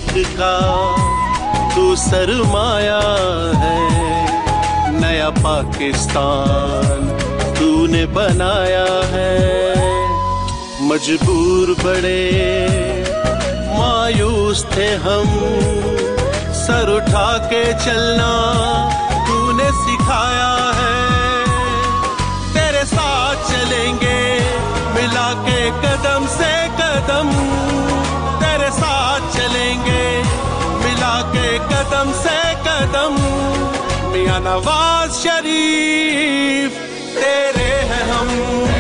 तहरीक का तू सरमाया है, नया पाकिस्तान तूने बनाया है। मजबूर बड़े मायूस थे हम, सर उठा के चलना तूने सिखाया है। तेरे साथ चलेंगे मिला के कदम से कदम, तेरे साथ चलेंगे मिला के कदम से कदम। मियां नवाज शरीफ तेरे हैं हम।